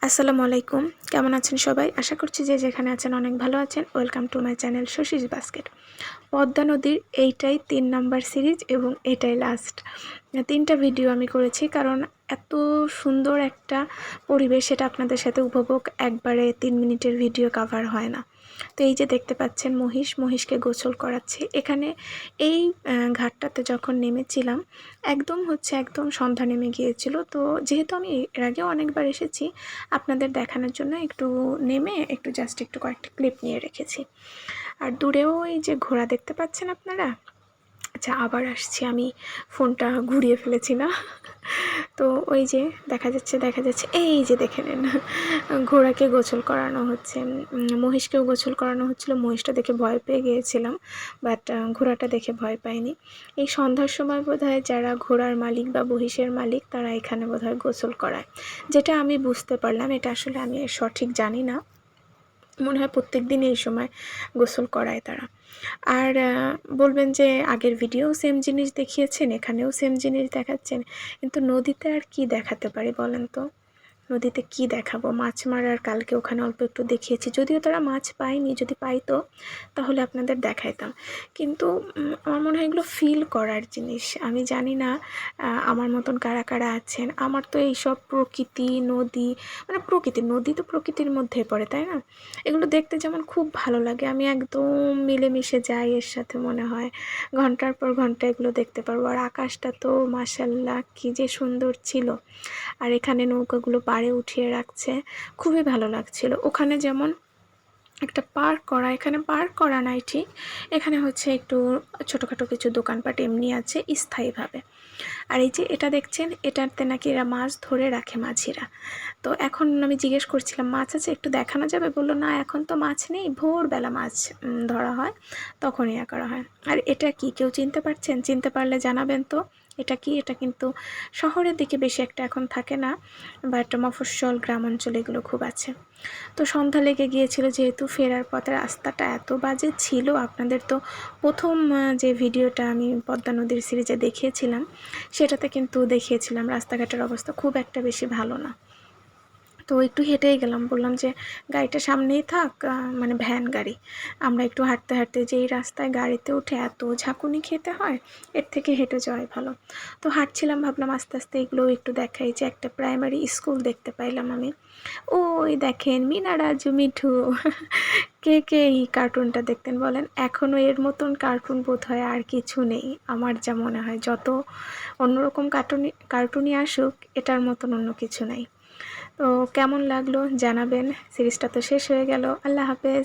আসসালামু আলাইকুম। কেমন আছেন সবাই? আশা করছি যে যেখানে আছেন অনেক ভালো আছেন। Welcome to my channel Shashi's basket. Padma নদীর এইটাই ৩ নাম্বার সিরিজ এবং এটাই লাস্ট। ৩টা ভিডিও আমি করেছি কারণ এত সুন্দর একটা পরিবেশ সেটা আপনাদের সাথে উপভোগ একবারে 3 মিনিটের ভিডিও কাভার হয় না। তো এই যে দেখতে পাচ্ছেন মহিষকে গোসল করাচ্ছে। এখানে এই ঘাটটাতে যখন নেমেছিলাম একদম সন্ধ্যা নেমে গিয়েছিল। তো যেহেতু আমি এর আগেও অনেকবার এসেছি, আপনাদের দেখানোর জন্য একটু নেমে একটু কয়েকটা ক্লিপ নিয়ে রেখেছি। আর দূরেও এই যে ঘোড়া দেখতে পাচ্ছেন আপনারা। আচ্ছা, আবার আসছি, আমি ফোনটা ঘুরিয়ে ফেলেছি না। তো ওই যে দেখা যাচ্ছে এই যে দেখে নেন, ঘোড়াকে গোসল করানো হচ্ছে। মহিষকেও গোসল করানো হচ্ছিল। মহিষটা দেখে ভয় পেয়ে গিয়েছিলাম, বাট ঘোড়াটা দেখে ভয় পাইনি। এই সন্ধ্যার সময় বোধহয় যারা ঘোড়ার মালিক বা মহিষের মালিক তারা এখানে বোধহয় গোসল করায়, যেটা আমি বুঝতে পারলাম। এটা আসলে আমি সঠিক জানি না, মনে হয় প্রত্যেক দিন এই সময় গোসল করায় তারা। আর বলবেন যে আগের ভিডিও সেম জিনিস দেখিয়েছেন, এখানেও সেম জিনিস দেখাচ্ছেন, কিন্তু নদীতে আর কি দেখাতে পারি বলেন তো? নদীতে কি দেখাবো? মাছ মারার কালকে ওখানে অল্প একটু দেখিয়েছি, যদিও তারা মাছ পায়নি। যদি পাইতো তাহলে আপনাদের দেখাইতাম। কিন্তু আমার মনে হয় এগুলো ফিল করার জিনিস। আমি জানি না আমার মতন কারা কারা আছেন। আমার তো এইসব প্রকৃতি, নদী, মানে নদী তো প্রকৃতির মধ্যে পড়ে, তাই না? এগুলো দেখতে যেমন খুব ভালো লাগে, আমি একদম মিলেমিশে যাই এর সাথে। মনে হয় ঘন্টার পর ঘন্টা এগুলো দেখতে পারবো। আর আকাশটা তো মাশাআল্লাহ কি যে সুন্দর ছিল। আর এখানে নৌকাগুলো পাড়ে উঠিয়ে রাখছে, খুবই ভালো লাগছিল। ওখানে যেমন একটা পার্ক করা, এখানে পার্ক করা নাই ঠিক, এখানে হচ্ছে একটু ছোটোখাটো কিছু দোকানপাট এমনি আছে স্থায়ীভাবে। আর এই যে এটা দেখছেন, এটাতে নাকি এরা মাছ ধরে রাখে মাঝিরা। তো এখন আমি জিজ্ঞেস করছিলাম মাছ আছে, একটু দেখানো যাবে? বললো না, এখন তো মাছ নেই, ভোরবেলা মাছ ধরা হয়, তখন ইয়া করা হয়। আর এটা কি কেউ চিনতে পারছেন? চিনতে পারলে জানাবেন তো এটা কি। এটা কিন্তু শহরের দিকে বেশি একটা এখন থাকে না, বাট মফস্বল গ্রাম অঞ্চলে এগুলো খুব আছে। তো সন্ধ্যা লেগে গিয়েছিল, যেহেতু ফেরার পথে রাস্তাটা এত বাজে ছিল। আপনাদের তো প্রথম যে ভিডিওটা আমি পদ্মা নদীর সিরিজে দেখিয়েছিলাম, সেটাতে কিন্তু দেখিয়েছিলাম রাস্তাঘাটের অবস্থা খুব একটা বেশি ভালো না। তো একটু হেঁটেই গেলাম, বললাম যে গাড়িটা সামনেই থাক, মানে ভ্যান গাড়ি। আমরা একটু হাঁটতে হাঁটতে, যেই রাস্তায় গাড়িতে উঠে এত ঝাঁকুনি খেতে হয়, এর থেকে হেঁটে যাওয়াই ভালো। তো হাঁটছিলাম, ভাবলাম আস্তে আস্তে এগুলোও একটু দেখাই। যে একটা প্রাইমারি স্কুল দেখতে পাইলাম আমি। ওই দেখেন মিনা রাজু মিঠু। কে কে এই কার্টুনটা দেখতেন বলেন? এখনও এর মতন কার্টুন বোধ হয় আর কিছু নেই আমার যা মনে হয়। যত অন্যরকম কার্টুনই আসুক, এটার মতন অন্য কিছু নাই। তো কেমন লাগলো জানাবেন। সিরিজটা তো শেষ হয়ে গেল। আল্লাহ হাফেজ।